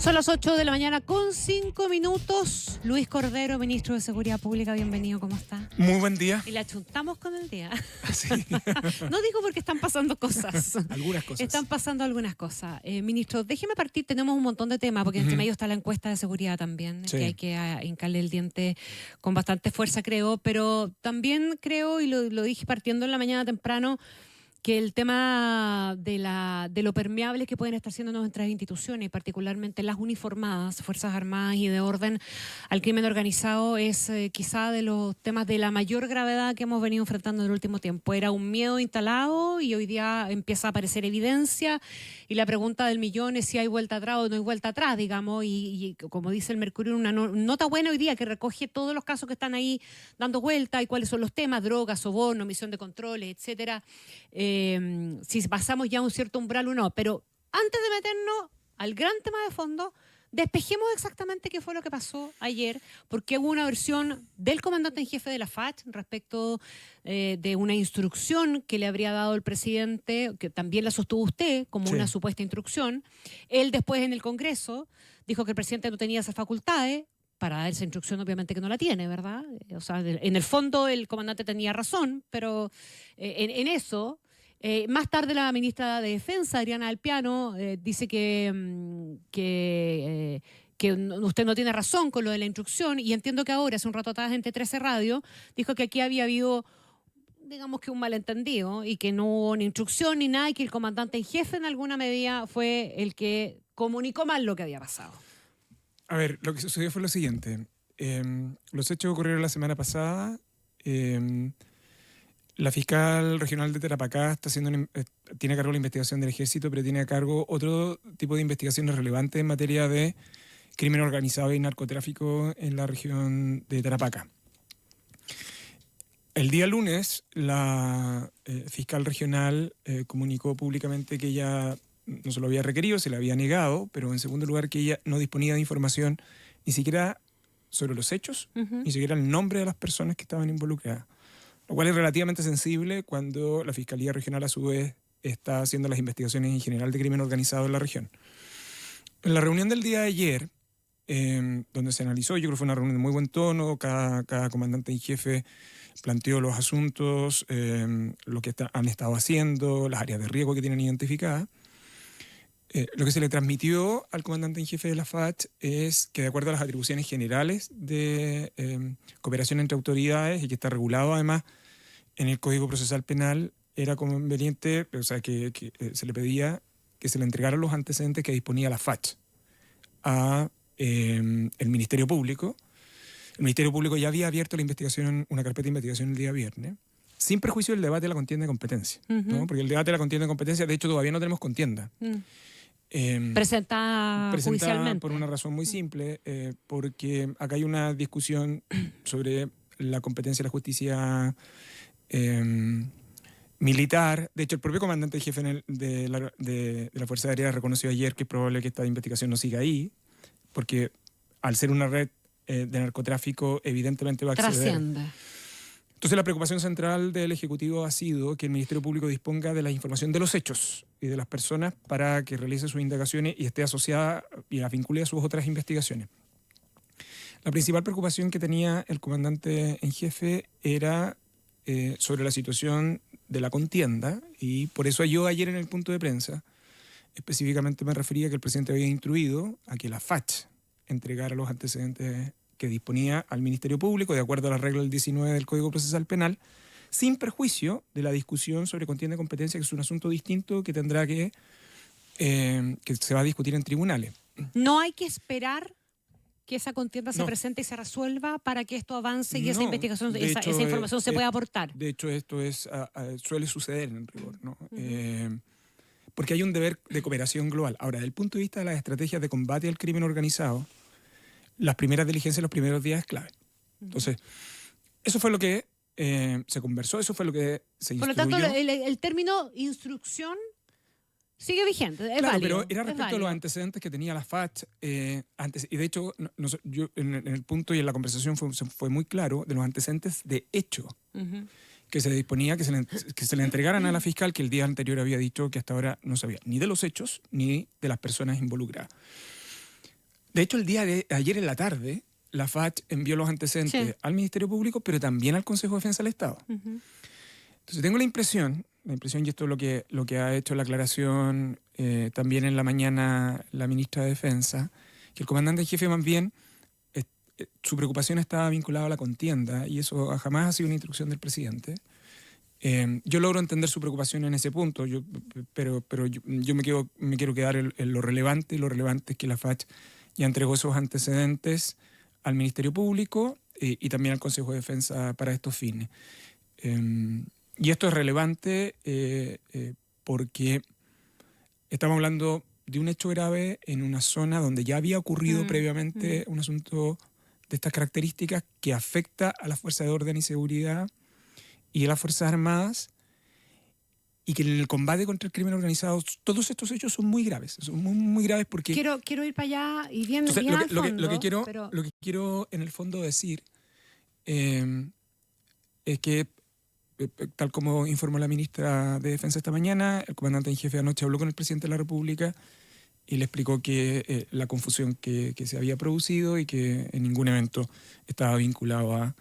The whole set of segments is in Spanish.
Son las 8 de la mañana con 5 minutos. Luis Cordero, ministro de Seguridad Pública, bienvenido, ¿cómo está? Muy buen día. Y la chuntamos con el día. Sí. No digo porque están pasando cosas. Algunas cosas. Están pasando algunas cosas. Ministro, déjeme partir, tenemos un montón de temas, porque entre medio está la encuesta de seguridad también, Sí. que hay que hincarle el diente con bastante fuerza, creo, pero también creo, y lo dije partiendo en la mañana temprano, que el tema de lo permeables que pueden estar siendo nuestras instituciones, particularmente las uniformadas, Fuerzas Armadas y de orden al crimen organizado, es quizá de los temas de la mayor gravedad que hemos venido enfrentando en el último tiempo. Era un miedo instalado y hoy día empieza a aparecer evidencia, y la pregunta del millón es si hay vuelta atrás o no hay vuelta atrás, digamos, y como dice el Mercurio, una nota buena hoy día que recoge todos los casos que están ahí dando vuelta y cuáles son los temas: drogas, soborno, omisión de controles, etcétera. Si pasamos ya un cierto umbral o no. Pero antes de meternos al gran tema de fondo, despejemos exactamente qué fue lo que pasó ayer, porque hubo una versión del comandante en jefe de la FACH respecto de una instrucción que le habría dado el presidente, que también la sostuvo usted como Sí. una supuesta instrucción. Él después en el Congreso dijo que el presidente no tenía esas facultades. Para dar esa instrucción obviamente que no la tiene, ¿verdad? O sea, en el fondo el comandante tenía razón, pero en eso... más tarde la ministra de Defensa, Adriana Alpiano, dice que usted no tiene razón con lo de la instrucción, y entiendo que ahora, hace un rato atrás, en T13 Radio, dijo que aquí había habido, digamos que un malentendido, y que no hubo ni instrucción ni nada, y que el comandante en jefe en alguna medida fue el que comunicó mal lo que había pasado. A ver, lo que sucedió fue lo siguiente. Los hechos ocurrieron la semana pasada. La fiscal regional de Tarapacá tiene a cargo la investigación del ejército, pero tiene a cargo otro tipo de investigaciones relevantes en materia de crimen organizado y narcotráfico en la región de Tarapacá. El día lunes, la fiscal regional comunicó públicamente que ella no se lo había requerido, se le había negado, pero en segundo lugar que ella no disponía de información ni siquiera sobre los hechos, ni siquiera el nombre de las personas que estaban involucradas. Lo cual es relativamente sensible cuando la Fiscalía Regional a su vez está haciendo las investigaciones en general de crimen organizado en la región. En la reunión del día de ayer, donde se analizó, yo creo que fue una reunión de muy buen tono, cada comandante en jefe planteó los asuntos, lo que han estado haciendo, las áreas de riesgo que tienen identificadas. Lo que se le transmitió al comandante en jefe de la FACH es que, de acuerdo a las atribuciones generales de cooperación entre autoridades, y que está regulado además en el Código Procesal Penal, era conveniente, o sea, que se le pedía que se le entregaran los antecedentes que disponía la FACH a el Ministerio Público. El Ministerio Público ya había abierto una carpeta de investigación el día viernes, sin perjuicio del debate de la contienda de competencia, ¿no? Porque el debate de la contienda de competencia, de hecho, todavía no tenemos contienda. Presentada judicialmente. Por una razón muy simple, porque acá hay una discusión sobre la competencia de la justicia militar. De hecho, el propio comandante en jefe de la Fuerza Aérea reconoció ayer que es probable que esta investigación no siga ahí, porque al ser una red de narcotráfico, evidentemente va a acceder. Trasciende. Entonces, la preocupación central del Ejecutivo ha sido que el Ministerio Público disponga de la información de los hechos y de las personas para que realice sus indagaciones y esté asociada y la vincule a sus otras investigaciones. La principal preocupación que tenía el comandante en jefe era sobre la situación de la contienda, y por eso yo ayer en el punto de prensa específicamente me refería que el presidente había instruido a que la FACH entregara los antecedentes que disponía al Ministerio Público, de acuerdo a la regla del 19 del Código Procesal Penal, sin perjuicio de la discusión sobre contienda de competencia, que es un asunto distinto que tendrá que se va a discutir en tribunales. No hay que esperar que esa contienda se presente y se resuelva para que esto avance y esa investigación, esa información se pueda aportar. De hecho, esto suele suceder en rigor, ¿no? Porque hay un deber de cooperación global. Ahora, desde el punto de vista de las estrategias de combate al crimen organizado, las primeras diligencias los primeros días es clave. Entonces, eso fue lo que se conversó, eso fue lo que se instruyó. Por lo tanto, el término instrucción sigue vigente, es claro, válido. pero era respecto a los antecedentes que tenía la FACH antes. Y de hecho, yo en el punto y en la conversación fue muy claro de los antecedentes de hecho que se disponía que se le entregaran a la fiscal, que el día anterior había dicho que hasta ahora no sabía ni de los hechos ni de las personas involucradas. De hecho, el día de ayer en la tarde, la FACH envió los antecedentes al Ministerio Público, pero también al Consejo de Defensa del Estado. Entonces tengo la impresión, y esto es lo que ha hecho la aclaración también en la mañana la ministra de Defensa, que el comandante en jefe más bien, su preocupación estaba vinculada a la contienda, y eso jamás ha sido una instrucción del presidente. Yo logro entender su preocupación en ese punto, pero yo me quiero quedar en lo relevante, y lo relevante es que la FACH ya entregó esos antecedentes al Ministerio Público y también al Consejo de Defensa para estos fines. Y esto es relevante porque estamos hablando de un hecho grave en una zona donde ya había ocurrido previamente un asunto de estas características que afecta a las fuerzas de orden y seguridad y a las Fuerzas Armadas, y que en el combate contra el crimen organizado todos estos hechos son muy graves, muy graves porque... Quiero ir para allá y bien, Entonces, bien al fondo, lo que quiero en el fondo decir es que, tal como informó la ministra de Defensa esta mañana, el comandante en jefe anoche habló con el presidente de la República y le explicó que la confusión que se había producido y que en ningún evento estaba vinculado a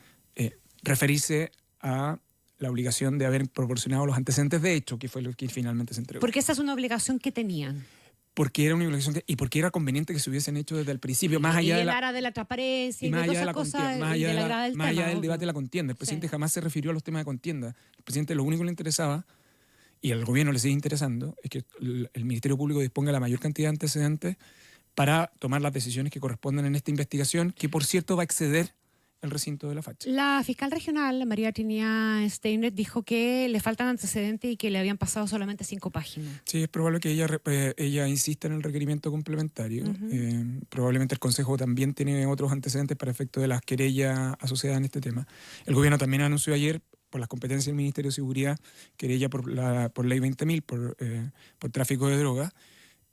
referirse a la obligación de haber proporcionado los antecedentes de hecho, que fue lo que finalmente se entregó. Porque esa es una obligación que tenían. Porque era una obligación y porque era conveniente que se hubiesen hecho desde el principio, más allá de la transparencia y de todas esas cosas, más allá del debate de la contienda. El presidente Sí. jamás se refirió a los temas de contienda. El presidente lo único que le interesaba, y al gobierno le sigue interesando, es que el Ministerio Público disponga de la mayor cantidad de antecedentes para tomar las decisiones que corresponden en esta investigación, que por cierto va a exceder el recinto de la FACH. La fiscal regional, María Trinidad Steiner, dijo que le faltan antecedentes y que le habían pasado solamente 5 páginas. Sí, es probable que ella insista en el requerimiento complementario. Probablemente el Consejo también tiene otros antecedentes para efecto de las querellas asociadas en este tema. El gobierno también anunció ayer, por las competencias del Ministerio de Seguridad, querella por ley 20.000, por tráfico de drogas.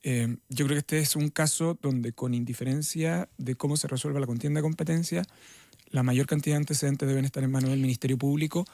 Yo creo que este es un caso donde, con indiferencia de cómo se resuelva la contienda de competencia, la mayor cantidad de antecedentes deben estar en manos del Ministerio Público,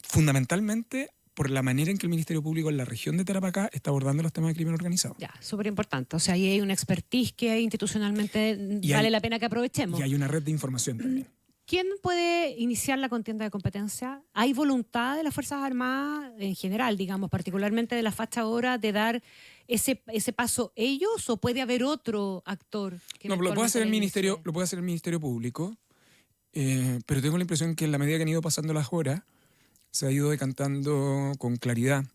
fundamentalmente por la manera en que el Ministerio Público en la región de Tarapacá está abordando los temas de crimen organizado. Ya, súper importante. O sea, ahí hay una expertise que institucionalmente vale la pena que aprovechemos. Y hay una red de información también. ¿Quién puede iniciar la contienda de competencia? ¿Hay voluntad de las Fuerzas Armadas en general, digamos, particularmente de la FACH ahora, de dar ese paso ellos, o puede haber otro actor? No, lo puede hacer el Ministerio Público, pero tengo la impresión que en la medida que han ido pasando las horas, se ha ido decantando con claridad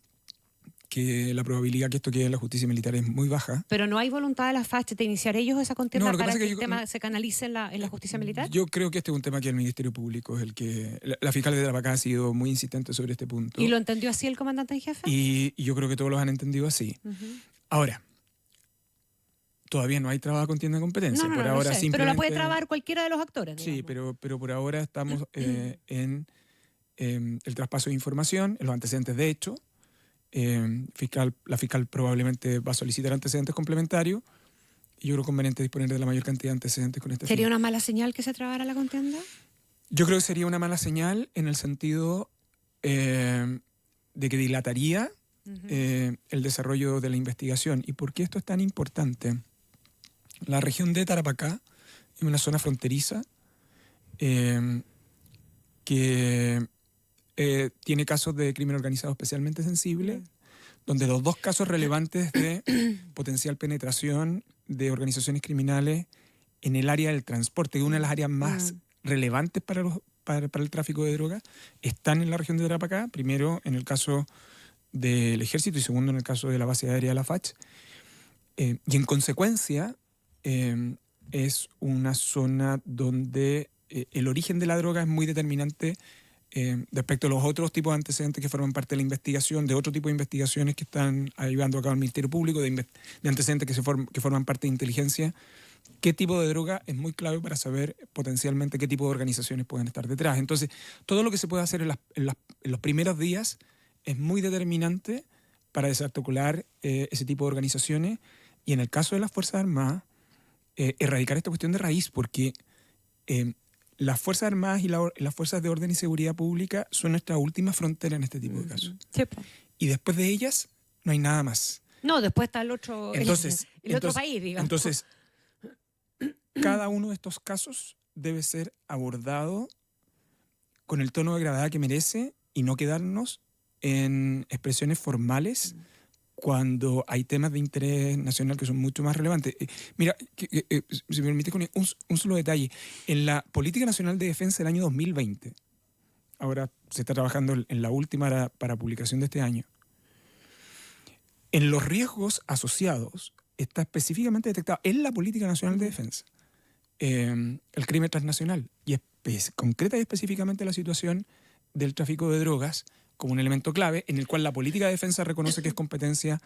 que la probabilidad que esto quede en la justicia militar es muy baja. ¿Pero no hay voluntad de la FACH de iniciar ellos esa contienda para que el yo, tema se canalice en la justicia militar? Yo creo que este es un tema que el Ministerio Público es el que... La fiscal de Tarapacá ha sido muy insistente sobre este punto. ¿Y lo entendió así el comandante en jefe? Y yo creo que todos los han entendido así. Ahora, todavía no hay trabada contienda de competencia. No, por ahora sé, pero la puede trabar cualquiera de los actores. Sí, pero por ahora estamos en el traspaso de información, en los antecedentes de hecho. La fiscal probablemente va a solicitar antecedentes complementarios, y yo creo conveniente disponer de la mayor cantidad de antecedentes con este ¿Sería fin. una mala señal que se trabara la contienda? Yo creo que sería una mala señal en el sentido de que dilataría el desarrollo de la investigación. ¿Y por qué esto es tan importante? La región de Tarapacá es una zona fronteriza que tiene casos de crimen organizado especialmente sensibles, donde los 2 casos relevantes de potencial penetración de organizaciones criminales en el área del transporte, que es una de las áreas más relevantes para el tráfico de drogas, están en la región de Tarapacá, primero en el caso del Ejército y segundo en el caso de la base aérea de la FACH. Y en consecuencia es una zona donde el origen de la droga es muy determinante respecto a los otros tipos de antecedentes que forman parte de la investigación, de otro tipo de investigaciones que están llevando a cabo el Ministerio Público, de antecedentes que forman parte de inteligencia. Qué tipo de droga es muy clave para saber potencialmente qué tipo de organizaciones pueden estar detrás. Entonces, todo lo que se puede hacer en los primeros días es muy determinante para desarticular ese tipo de organizaciones, y en el caso de las Fuerzas Armadas, erradicar esta cuestión de raíz, porque las Fuerzas Armadas y las Fuerzas de Orden y Seguridad Pública son nuestra última frontera en este tipo de casos. Sí. Y después de ellas no hay nada más. No, después está el otro, Entonces, otro país, digamos. Entonces, cada uno de estos casos debe ser abordado con el tono de gravedad que merece y no quedarnos en expresiones formales cuando hay temas de interés nacional que son mucho más relevantes. Mira, si me permite con un solo detalle. En la Política Nacional de Defensa del año 2020, ahora se está trabajando en la última para publicación de este año, en los riesgos asociados está específicamente detectado en la Política Nacional de Defensa el crimen transnacional y concreta y específicamente la situación del tráfico de drogas como un elemento clave en el cual la política de defensa reconoce que es competencia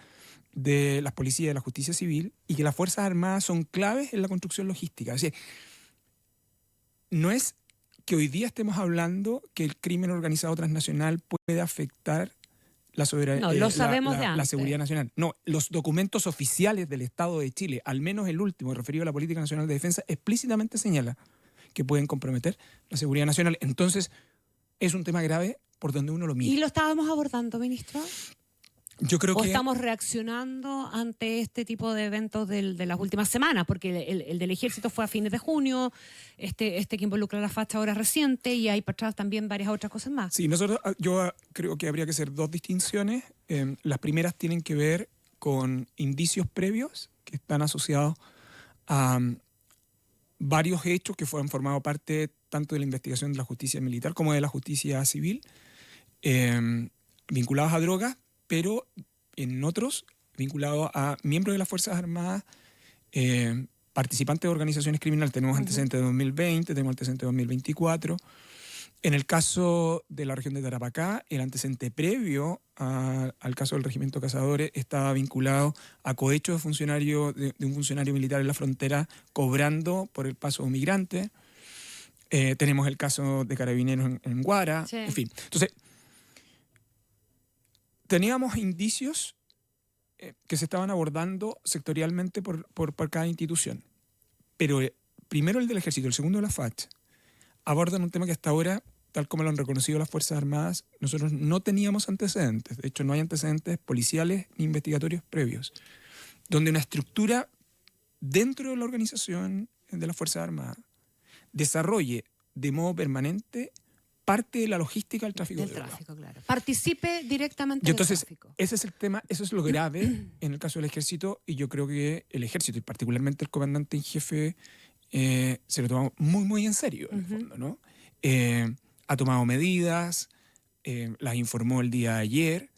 de las policías y de la justicia civil y que las Fuerzas Armadas son claves en la construcción logística. Es decir, no es que hoy día estemos hablando que el crimen organizado transnacional puede afectar la soberanía, No, lo sabemos de la antes. seguridad nacional. No, los documentos oficiales del Estado de Chile, al menos el último referido a la Política Nacional de Defensa, explícitamente señala que pueden comprometer la seguridad nacional. Entonces, es un tema grave por donde uno lo mira. ¿Y lo estábamos abordando, ministro? Yo creo ¿O que estamos reaccionando ante este tipo de eventos de las últimas semanas? Porque el del ejército fue a fines de junio, este que involucra a la facha ahora reciente, y hay para atrás también varias otras cosas más. sí, yo creo que habría que hacer dos distinciones. Las primeras tienen que ver con indicios previos que están asociados a varios hechos que fueron formado parte tanto de la investigación de la justicia militar como de la justicia civil, vinculados a drogas, pero en otros vinculados a miembros de las Fuerzas Armadas, participantes de organizaciones criminales. Tenemos antecedentes de 2020, tenemos antecedentes de 2024. En el caso de la región de Tarapacá, el antecedente previo al caso del Regimiento Cazadores estaba vinculado a cohechos de un funcionario militar en la frontera cobrando por el paso de un migrante. Tenemos el caso de Carabineros en Guara, Sí. en fin. Entonces, teníamos indicios que se estaban abordando sectorialmente por cada institución. Pero primero el del Ejército, el segundo de la FACH, abordan un tema que hasta ahora, tal como lo han reconocido las Fuerzas Armadas, nosotros no teníamos antecedentes. De hecho, no hay antecedentes policiales ni investigatorios previos, donde una estructura dentro de la organización de las Fuerzas Armadas desarrolle de modo permanente parte de la logística del tráfico Del de drogas. tráfico, claro. Participe directamente Y entonces, del tráfico. ese es el tema, eso es lo grave en el caso del Ejército, y yo creo que el Ejército, y particularmente el comandante en jefe, se lo toma muy, muy en serio, en el fondo, ¿no? Ha tomado medidas, las informó el día de ayer,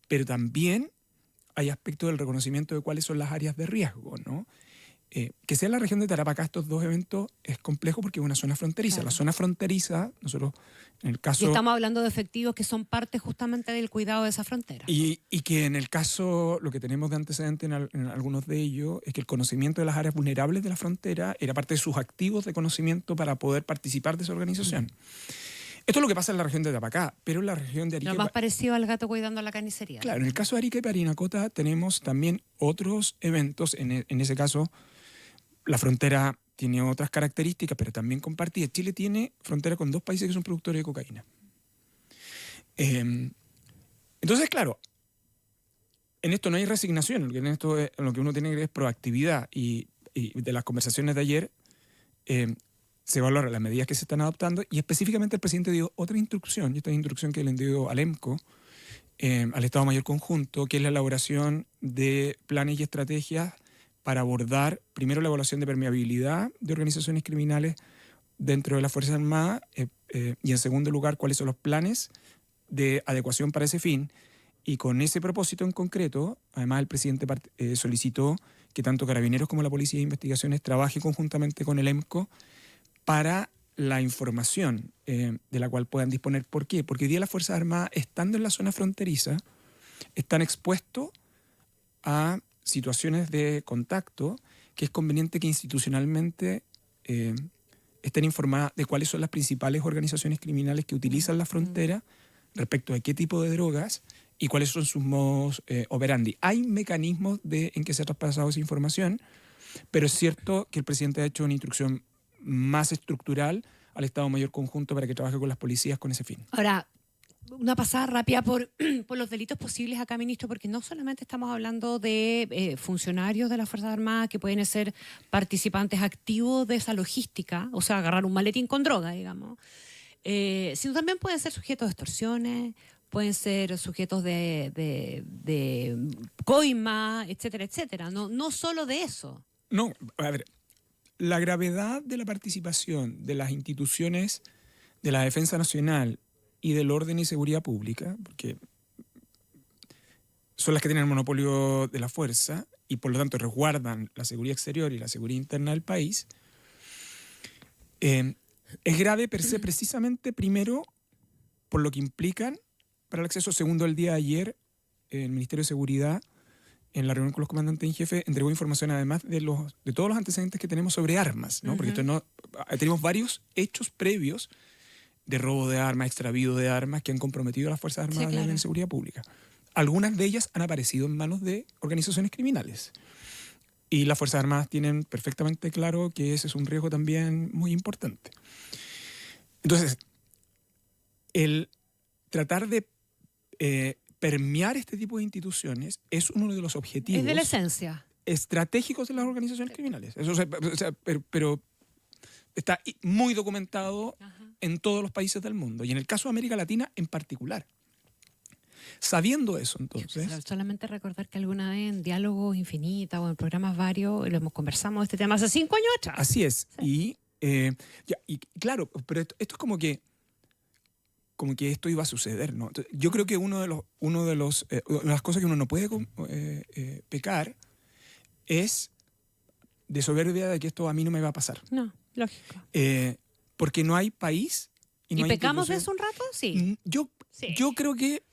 pero también hay aspectos del reconocimiento de cuáles son las áreas de riesgo, ¿no? Que sea la región de Tarapacá estos dos eventos es complejo porque es una zona fronteriza. Claro. La zona fronteriza, nosotros en el Y caso... estamos hablando de efectivos que son parte justamente del cuidado de esa frontera. Y que en el caso, lo que tenemos de antecedente en algunos de ellos, es que el conocimiento de las áreas vulnerables de la frontera era parte de sus activos de conocimiento para poder participar de esa organización. Esto es lo que pasa en la región de Tarapacá, pero en la región de Arica... Lo más parecido al gato cuidando la carnicería. Claro, en el caso de Arica y Parinacota tenemos también otros eventos. En ese caso, la frontera tiene otras características, pero también compartida. Chile tiene frontera con dos países que son productores de cocaína. Entonces, claro, en esto no hay resignación, en esto lo que uno tiene que ver es proactividad, y de las conversaciones de ayer se valoran las medidas que se están adoptando, y específicamente el presidente dio otra instrucción, y esta es instrucción que le dio al EMCO, al Estado Mayor Conjunto, que es la elaboración de planes y estrategias para abordar primero la evaluación de permeabilidad de organizaciones criminales dentro de las Fuerzas Armadas, y en segundo lugar cuáles son los planes de adecuación para ese fin. Y con ese propósito en concreto, además el presidente solicitó que tanto Carabineros como la Policía de Investigaciones trabaje conjuntamente con el EMCO para la información de la cual puedan disponer. ¿Por qué? Porque hoy día las Fuerzas Armadas, estando en la zona fronteriza, están expuestos a situaciones de contacto que es conveniente que institucionalmente estén informadas de cuáles son las principales organizaciones criminales que utilizan la frontera respecto de qué tipo de drogas y cuáles son sus modos operandi. Hay mecanismos en que se ha traspasado esa información, pero es cierto que el presidente ha hecho una instrucción más estructural al Estado Mayor Conjunto para que trabaje con las policías con ese fin. Ahora, una pasada rápida por, por los delitos posibles acá, ministro, porque no solamente estamos hablando de funcionarios de las Fuerzas Armadas que pueden ser participantes activos de esa logística, o sea, agarrar un maletín con droga, digamos, sino también pueden ser sujetos de extorsiones, pueden ser sujetos de coima, etcétera, etcétera. No, no solo de eso. No, a ver, la gravedad de la participación de las instituciones de la Defensa Nacional y del orden y seguridad pública, porque son las que tienen el monopolio de la fuerza y por lo tanto resguardan la seguridad exterior y la seguridad interna del país, es grave per se precisamente primero por lo que implican para el acceso. Segundo, el día de ayer el Ministerio de Seguridad en la reunión con los comandantes en jefe entregó información además de todos los antecedentes que tenemos sobre armas, ¿no? Porque tenemos varios hechos previos de robo de armas, extravío de armas que han comprometido a las Fuerzas Armadas en seguridad pública. Algunas de ellas han aparecido en manos de organizaciones criminales. Y las Fuerzas Armadas tienen perfectamente claro que ese es un riesgo también muy importante. Entonces, el tratar de permear este tipo de instituciones es uno de los objetivos... Es de la esencia. ...estratégicos de las organizaciones criminales. Eso, pero está muy documentado en todos los países del mundo y en el caso de América Latina en particular. Sabiendo eso, entonces... Solamente recordar que alguna vez en Diálogos Infinitas o en programas varios conversamos de este tema hace 5 años atrás. Así es. Sí. Y claro, pero esto es como que esto iba a suceder, ¿no? Entonces, yo creo que una de las cosas que uno no puede pecar es de soberbia de que esto a mí no me va a pasar. No, lógico. Porque no hay país... ¿Y pecamos de eso un rato? Sí. Yo creo que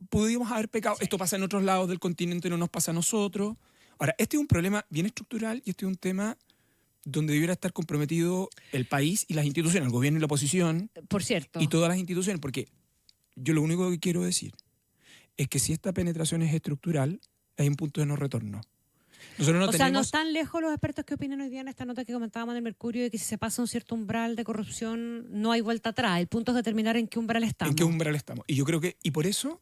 pudimos haber pecado. Sí. Esto pasa en otros lados del continente, no nos pasa a nosotros. Ahora, este es un problema bien estructural y este es un tema donde debiera estar comprometido el país y las instituciones, el gobierno y la oposición. Por cierto. Y todas las instituciones, porque yo lo único que quiero decir es que si esta penetración es estructural, hay un punto de no retorno. Nosotros sea, no están lejos los expertos que opinan hoy día en esta nota que comentábamos en el Mercurio de que si se pasa un cierto umbral de corrupción no hay vuelta atrás. El punto es determinar en qué umbral estamos. En qué umbral estamos. Y yo creo que, y por eso,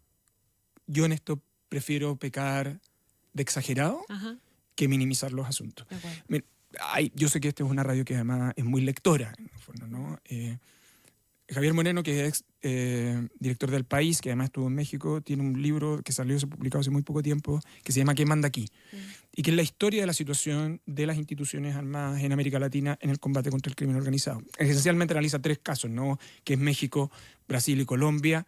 yo en esto prefiero pecar de exagerado que minimizar los asuntos. Mira, yo sé que esta es una radio que además es muy lectora, en el fondo, ¿no? Javier Moreno, que es director del País, que además estuvo en México, tiene un libro que salió, se publicado hace muy poco tiempo, que se llama ¿Quién manda aquí? Y que es la historia de la situación de las instituciones armadas en América Latina en el combate contra el crimen organizado. Esencialmente analiza 3 casos, ¿no? Que es México, Brasil y Colombia.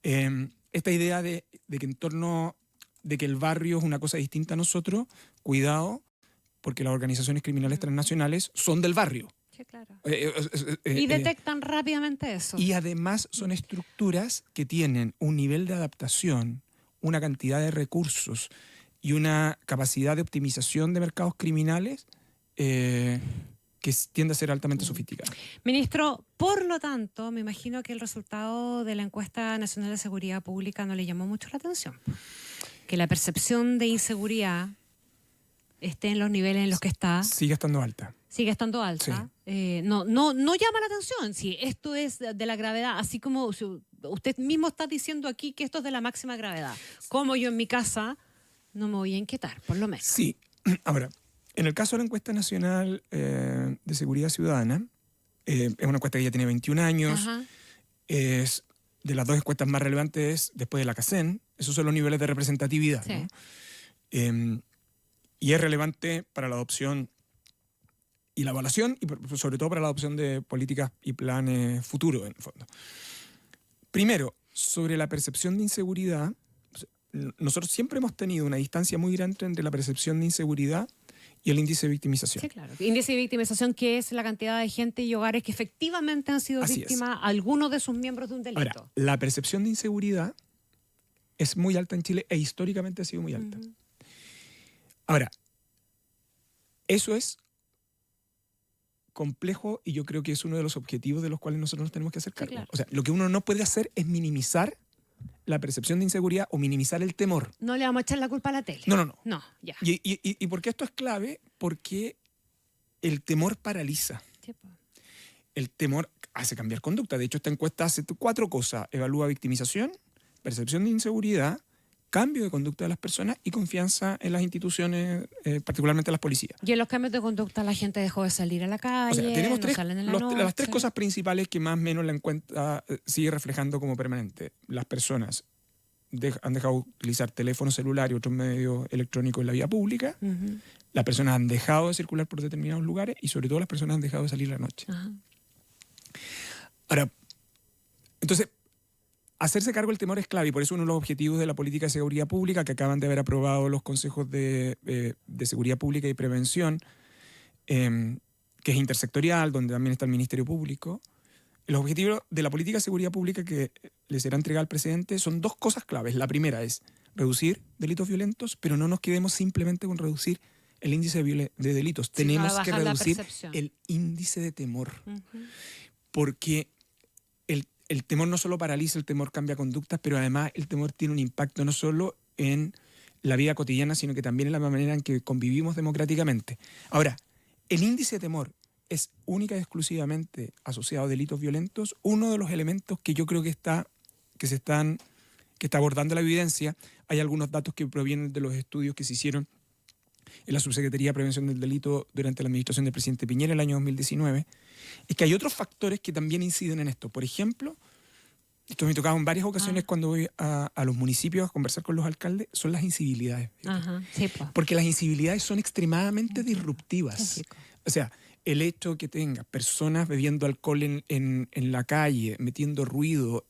Esta idea de que en torno de que el barrio es una cosa distinta a nosotros, cuidado, porque las organizaciones criminales transnacionales son del barrio. Sí, claro. Y detectan rápidamente eso. Y además son estructuras que tienen un nivel de adaptación, una cantidad de recursos y una capacidad de optimización de mercados criminales que tiende a ser altamente sofisticada. Ministro, por lo tanto, me imagino que el resultado de la encuesta nacional de seguridad pública no le llamó mucho la atención. Que la percepción de inseguridad esté en los niveles en los que está. Sigue estando alta. Sigue estando alta. Sí. No llama la atención. Si esto es de la gravedad, así como usted mismo está diciendo aquí que esto es de la máxima gravedad. Como yo en mi casa no me voy a inquietar, por lo menos. Sí. Ahora, en el caso de la encuesta nacional de seguridad ciudadana, es una encuesta que ya tiene 21 años. Es de las 2 encuestas más relevantes después de la CACEN. Esos son los niveles de representatividad, sí, ¿no? Y es relevante para la adopción y la evaluación, y sobre todo para la adopción de políticas y planes futuros, en el fondo. Primero, sobre la percepción de inseguridad, nosotros siempre hemos tenido una distancia muy grande entre la percepción de inseguridad y el índice de victimización. Sí, claro. Índice de victimización, que es la cantidad de gente y hogares que efectivamente han sido víctimas, algunos de sus miembros de un delito. Ahora, la percepción de inseguridad es muy alta en Chile e históricamente ha sido muy alta. Ahora, eso es complejo y yo creo que es uno de los objetivos de los cuales nosotros nos tenemos que hacer cargo. Sí, claro. O sea, lo que uno no puede hacer es minimizar la percepción de inseguridad o minimizar el temor. No le vamos a echar la culpa a la tele. No. No, ya. ¿Y por qué esto es clave? Porque el temor paraliza. Sí, pues. el temor hace cambiar conducta. De hecho, esta encuesta hace 4 cosas. Evalúa victimización, percepción de inseguridad, cambio de conducta de las personas y confianza en las instituciones, particularmente las policías. Y en los cambios de conducta la gente dejó de salir a la calle, O sea, tenemos no salen en la noche. las 3 cosas principales que más o menos la encuesta sigue reflejando como permanente. Las personas han dejado de utilizar teléfono celular y otros medios electrónicos en la vía pública. Ujú. Las personas han dejado de circular por determinados lugares y sobre todo las personas han dejado de salir la noche. Ajá. Ahora, entonces, hacerse cargo del temor es clave y por eso uno de los objetivos de la política de seguridad pública que acaban de haber aprobado los consejos de seguridad pública y prevención, que es intersectorial, donde también está el Ministerio Público. Los objetivos de la política de seguridad pública que le será entregada al presidente son 2 cosas claves. La primera es reducir delitos violentos, pero no nos quedemos simplemente con reducir el índice de delitos. Tenemos que bajar la reducir percepción. el índice de temor, Ujú. porque el temor no solo paraliza, el temor cambia conductas, pero además el temor tiene un impacto no solo en la vida cotidiana, sino que también en la manera en que convivimos democráticamente. Ahora, el índice de temor es única y exclusivamente asociado a delitos violentos. Uno de los elementos que yo creo que está abordando la evidencia, hay algunos datos que provienen de los estudios que se hicieron en la Subsecretaría de Prevención del Delito durante la administración del presidente Piñera en el año 2019, es que hay otros factores que también inciden en esto. Por ejemplo, esto me ha tocado en varias ocasiones cuando voy a los municipios a conversar con los alcaldes, son las incivilidades. Ajá. Sí, pues. Porque las incivilidades son extremadamente disruptivas. Lógico. O sea, el hecho que tenga personas bebiendo alcohol en la calle, metiendo ruido,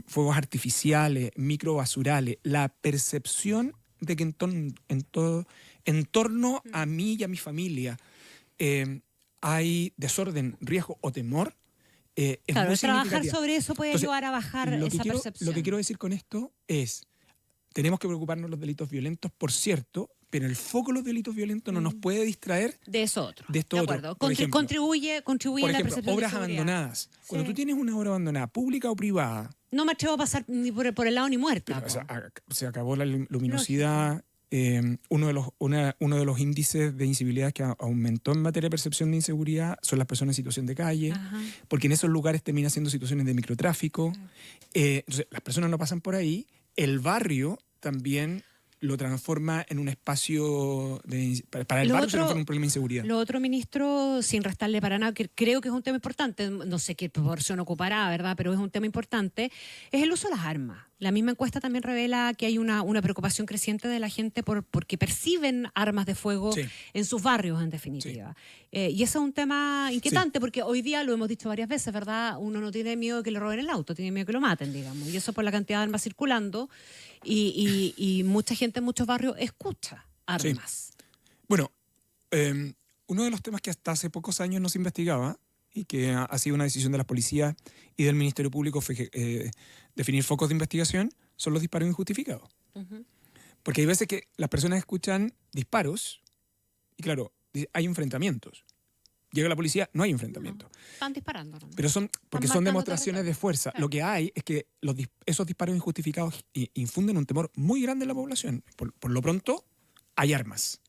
fuegos artificiales, microbasurales, la percepción de que en torno a mí y a mi familia hay desorden, riesgo o temor, es Claro, muy trabajar significativa. sobre eso puede Entonces, ayudar a bajar esa percepción. Lo que quiero decir con esto es, tenemos que preocuparnos de los delitos violentos, por cierto, pero el foco de los delitos violentos no nos puede distraer de eso otro. de esto De otro. acuerdo. Por ejemplo, Contribuye por en la ejemplo, percepción obras de seguridad. abandonadas. Cuando Sí. tú tienes una obra abandonada, pública o privada, No me atrevo a pasar ni por el lado ni muerta. o sea, po. se acabó la luminosidad. Uno de los índices de incivilidad que aumentó en materia de percepción de inseguridad son las personas en situación de calle, Ajá. porque en esos lugares termina siendo situaciones de microtráfico. Entonces, las personas no pasan por ahí. El barrio también lo transforma en un espacio para el Lo barrio se otro- transforma en un problema de inseguridad. Lo otro, ministro, sin restarle para nada, que creo que es un tema importante, no sé qué proporción ocupará, ¿verdad? Pero es un tema importante, es el uso de las armas. La misma encuesta también revela que hay una preocupación creciente de la gente porque perciben armas de fuego Sí. en sus barrios, en definitiva. Y eso es un tema inquietante, porque hoy día lo hemos dicho varias veces, ¿verdad? Uno no tiene miedo de que le roben el auto, tiene miedo de que lo maten, digamos. Y eso por la cantidad de armas circulando. Y mucha gente en muchos barrios escucha armas. Bueno, uno de los temas que hasta hace pocos años no se investigaba y que ha sido una decisión de la policía y del Ministerio Público fue definir focos de investigación son los disparos injustificados. Ujú. Porque hay veces que las personas escuchan disparos y claro, hay enfrentamientos. Llega la policía, no hay enfrentamiento. Están disparando. ¿No? Pero porque son marcando demostraciones de fuerza. Claro. Lo que hay es que esos disparos injustificados infunden un temor muy grande en la población. Por lo pronto, hay armas,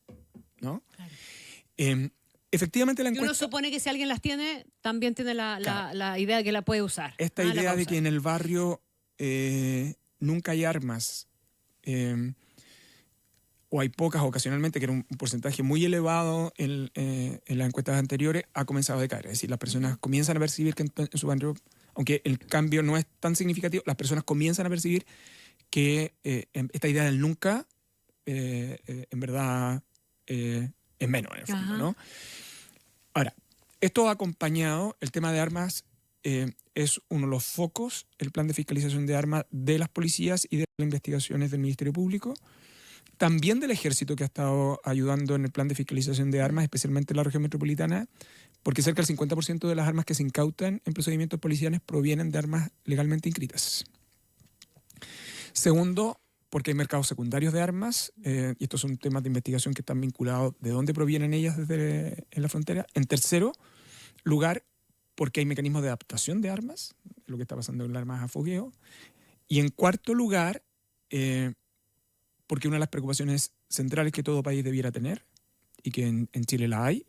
¿no? Claro. Efectivamente, la Y uno encuesta... supone que si alguien las tiene, también tiene la idea de que la puede usar. Esta La idea va a de usar. que en el barrio nunca hay armas, o hay pocas ocasionalmente, que era un porcentaje muy elevado en las encuestas anteriores, ha comenzado a decaer. Es decir, las personas comienzan a percibir que en su barrio, aunque el cambio no es tan significativo, las personas comienzan a percibir que esta idea del nunca, en verdad, es menos, en el fondo, Ajá. ¿no? Ahora, esto ha acompañado, el tema de armas es uno de los focos, el plan de fiscalización de armas de las policías y de las investigaciones del Ministerio Público, también del Ejército, que ha estado ayudando en el plan de fiscalización de armas, especialmente en la región metropolitana, porque cerca del 50% de las armas que se incautan en procedimientos policiales provienen de armas legalmente inscritas. Segundo, porque hay mercados secundarios de armas, y estos son temas de investigación que están vinculados de dónde provienen ellas en la frontera. En tercero lugar, porque hay mecanismos de adaptación de armas, lo que está pasando con las armas a fogueo. Y en cuarto lugar, porque una de las preocupaciones centrales que todo país debiera tener, y que en Chile la hay,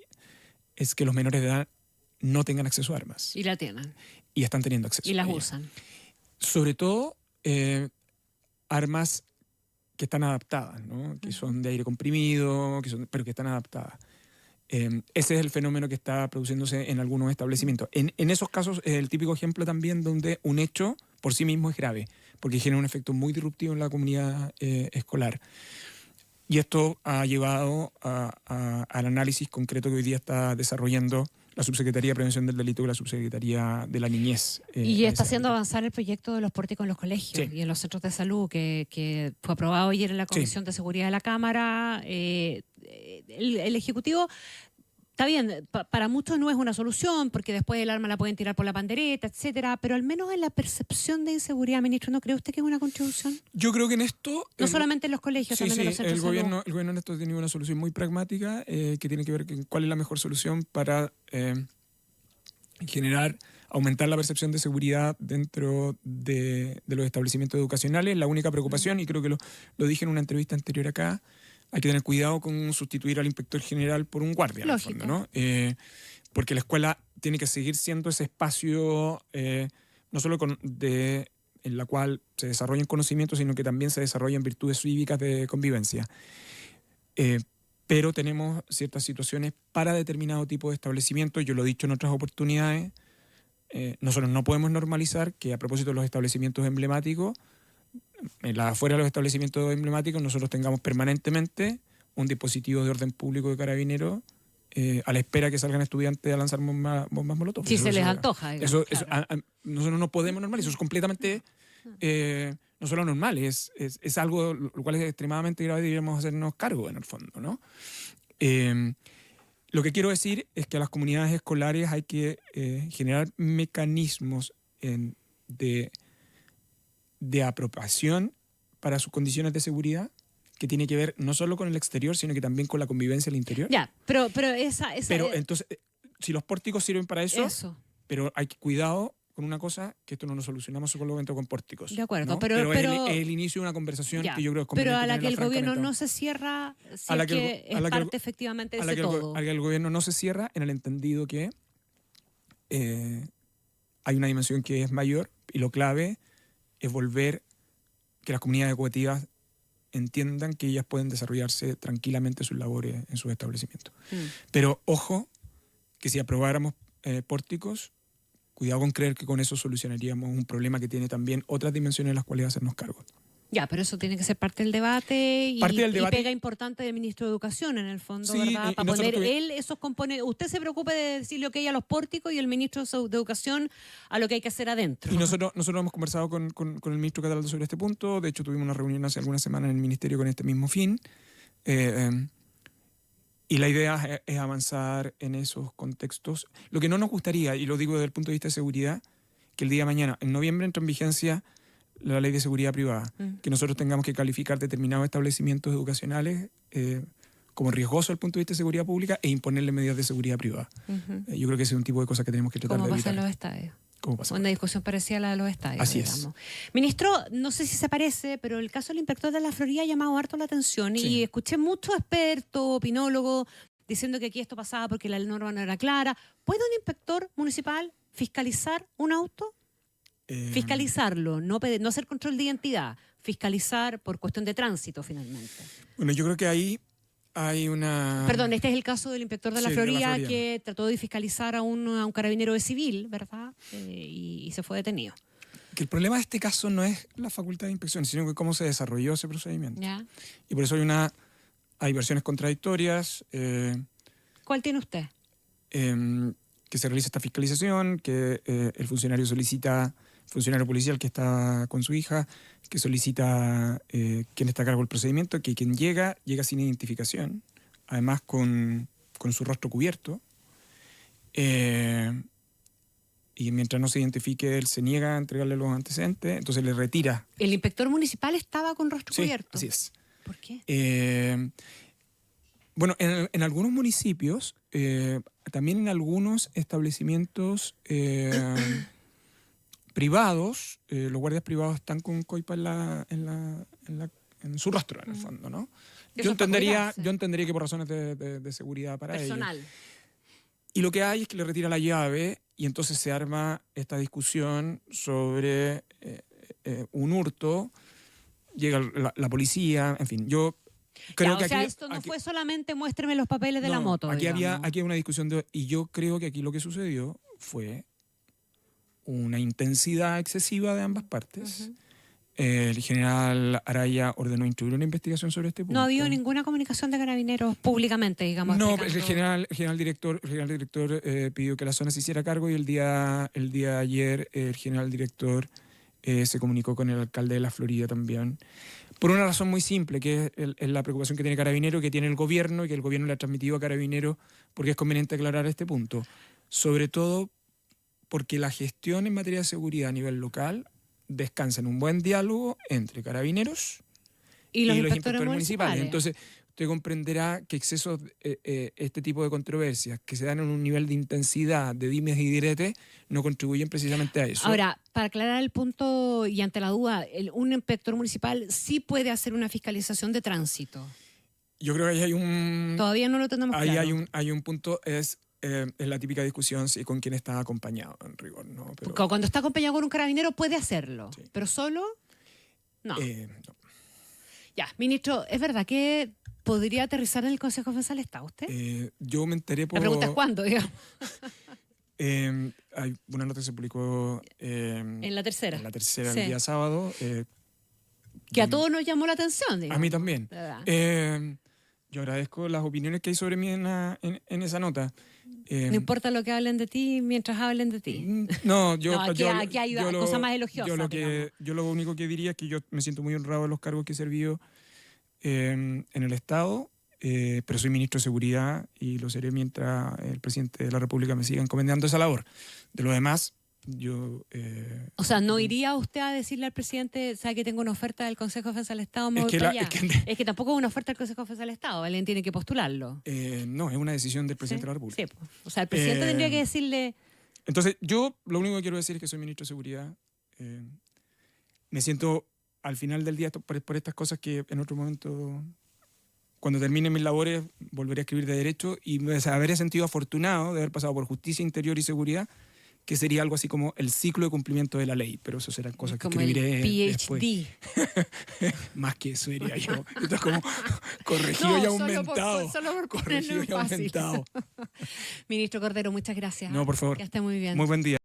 es que los menores de edad no tengan acceso a armas. Y la tienen. Y están teniendo acceso. Y las a ellas. usan. Sobre todo armas que están adaptadas, ¿no? Que son de aire comprimido, pero que están adaptadas. Ese es el fenómeno que está produciéndose en algunos establecimientos. En esos casos es el típico ejemplo también donde un hecho por sí mismo es grave, porque genera un efecto muy disruptivo en la comunidad escolar. Y esto ha llevado al análisis concreto que hoy día está desarrollando la Subsecretaría de Prevención del Delito y la Subsecretaría de la Niñez. Y está haciendo avanzar el proyecto de los pórticos en los colegios Sí. y en los centros de salud, que fue aprobado ayer en la Comisión de Seguridad de la Cámara. El Ejecutivo, está bien, para muchos no es una solución, porque después el arma la pueden tirar por la pandereta, etcétera, pero al menos en la percepción de inseguridad, ministro, ¿no cree usted que es una contribución? Yo creo que en esto... No solamente en los colegios, Sí, también en los centros de salud. el gobierno en esto ha tenido una solución muy pragmática que tiene que ver con cuál es la mejor solución para aumentar la percepción de seguridad dentro de los establecimientos educacionales. La única preocupación, y creo que lo dije en una entrevista anterior acá, hay que tener cuidado con sustituir al inspector general por un guardia, en el fondo, ¿no? Porque la escuela tiene que seguir siendo ese espacio no solo en la cual se desarrollan conocimientos, sino que también se desarrollan virtudes cívicas de convivencia. Pero tenemos ciertas situaciones para determinado tipo de establecimientos, yo lo he dicho en otras oportunidades, nosotros no podemos normalizar que a propósito de los establecimientos emblemáticos, afuera de los establecimientos emblemáticos, nosotros tengamos permanentemente un dispositivo de orden público de carabineros a la espera que salgan estudiantes a lanzar bombas molotov. Si se les antoja. Digamos, claro. Nosotros no podemos normalizar, eso es completamente no solo normal, es algo lo cual es extremadamente grave y deberíamos hacernos cargo en el fondo, ¿no? Lo que quiero decir es que a las comunidades escolares hay que generar mecanismos de apropiación para sus condiciones de seguridad, que tiene que ver no solo con el exterior, sino que también con la convivencia al interior. Ya, pero entonces, si los pórticos sirven para eso, pero hay que cuidado con una cosa, que esto no lo solucionamos solamente con pórticos. De acuerdo, ¿no? pero es el inicio de una conversación que yo creo que es pero a la que el tenerla gobierno no se cierra, es parte efectivamente de ese todo. A la que el gobierno no se cierra en el entendido que hay una dimensión que es mayor, y lo clave es volver que las comunidades educativas entiendan que ellas pueden desarrollarse tranquilamente sus labores en sus establecimientos. Pero ojo, que si aprobáramos pórticos, cuidado con creer que con eso solucionaríamos un problema que tiene también otras dimensiones de las cuales hacernos cargo. Ya, pero eso tiene que ser parte del debate y pega importante del ministro de Educación, en el fondo, sí, ¿verdad? Para poner él esos componentes. Usted se preocupe de decirle ok a los pórticos y el ministro de Educación a lo que hay que hacer adentro. Y nosotros hemos conversado con el ministro Cataldo sobre este punto. De hecho, tuvimos una reunión hace algunas semanas en el ministerio con este mismo fin. Y la idea es avanzar en esos contextos. Lo que no nos gustaría, y lo digo desde el punto de vista de seguridad, que el día de mañana, en noviembre, entra en vigencia la ley de seguridad privada, que nosotros tengamos que calificar determinados establecimientos educacionales como riesgosos desde el punto de vista de seguridad pública e imponerle medidas de seguridad privada. Yo creo que ese es un tipo de cosas que tenemos que tratar de evitar. ¿Cómo pasa en los estadios? ¿Cómo pasa? Una discusión parecida a la de los estadios. Así digamos. Ministro, no sé si se parece, pero el caso del inspector de la Florida ha llamado harto la atención y escuché muchos expertos, opinólogos, diciendo que aquí esto pasaba porque la norma no era clara. ¿Puede un inspector municipal fiscalizar un auto? Fiscalizarlo, no hacer control de identidad, fiscalizar por cuestión de tránsito finalmente. Bueno, yo creo que ahí hay una... Perdón, este es el caso del inspector de la Florida que trató de fiscalizar a un carabinero de civil, ¿verdad? Y se fue detenido. Que el problema de este caso no es la facultad de inspección, sino que cómo se desarrolló ese procedimiento. ¿Ya? Y por eso hay versiones contradictorias. ¿Cuál tiene usted? Que se realiza esta fiscalización, que el funcionario policial que está con su hija, que solicita quien está a cargo del procedimiento, que quien llega sin identificación, además con su rostro cubierto, y mientras no se identifique, él se niega a entregarle los antecedentes, entonces le retira. ¿El inspector municipal estaba con rostro cubierto? Así es. ¿Por qué? Bueno, en algunos municipios, también en algunos establecimientos privados, los guardias privados están con coipa en su rostro, en el fondo, ¿no? Yo entendería que por razones de seguridad para ellos. Personal. Y lo que hay es que le retira la llave y entonces se arma esta discusión sobre un hurto, llega la policía, en fin, yo creo que o sea, aquí... esto no fue solamente muéstreme los papeles de la moto. Aquí digamos. había una discusión y yo creo que aquí lo que sucedió fue una intensidad excesiva de ambas partes. Ujú. El general Araya ordenó instruir una investigación sobre este punto. No ha habido ninguna comunicación de Carabineros públicamente, digamos. No, explicando. el general director pidió que la zona se hiciera cargo y el día de ayer el general director se comunicó con el alcalde de la Florida también. Por una razón muy simple, que es la preocupación que tiene Carabinero, que tiene el gobierno y que el gobierno le ha transmitido a Carabinero, porque es conveniente aclarar este punto. Sobre todo porque la gestión en materia de seguridad a nivel local descansa en un buen diálogo entre Carabineros Y los inspectores municipales. Entonces, usted comprenderá que excesos, este tipo de controversias que se dan en un nivel de intensidad, de dimes y diretes, no contribuyen precisamente a eso. Ahora, para aclarar el punto y ante la duda, un inspector municipal sí puede hacer una fiscalización de tránsito. Yo creo que ahí hay un... Todavía no lo tenemos ahí claro. hay un punto, es la típica discusión si con quién está acompañado, en rigor, ¿no? Pero, Porque cuando está acompañado con un carabinero puede hacerlo, Sí. pero solo, no. no. Ya, ministro, ¿es verdad que podría aterrizar en el Consejo de Defensa del Estado usted? Yo me enteré por... La pregunta es cuándo, digamos. Hay una nota que se publicó En la tercera. el Sí. día sábado. Que a todos nos llamó la atención, digamos. A mí también. ¿Verdad? Yo agradezco las opiniones que hay sobre mí en esa nota. No importa lo que hablen de ti mientras hablen de ti. No, Aquí hay cosas más elogiosas. yo lo único que diría es que yo me siento muy honrado de los cargos que he servido en el Estado, pero soy ministro de Seguridad y lo seré mientras el presidente de la República me siga encomendando esa labor. De lo demás, yo... O sea, ¿no iría usted a decirle al presidente, sabe que tengo una oferta del Consejo de Defensa del Estado, me voy para allá? Es que tampoco es una oferta del Consejo de Defensa del Estado, alguien tiene que postularlo. No, es una decisión del presidente de la República. Sí, pues. O sea, el presidente tendría que decirle... Entonces, yo lo único que quiero decir es que soy ministro de Seguridad. Me siento, al final del día, por estas cosas que en otro momento, cuando termine mis labores, volveré a escribir de Derecho y me habré sentido afortunado de haber pasado por Justicia, Interior y Seguridad, que sería algo así como el ciclo de cumplimiento de la ley, pero eso serán cosas que como escribiré el después. PhD. Más que eso diría yo. Esto es como corregido y aumentado. Solo por Corregido ponerlo y fácil. aumentado. Ministro Cordero, muchas gracias. No, por favor. Que esté muy bien. Muy buen día.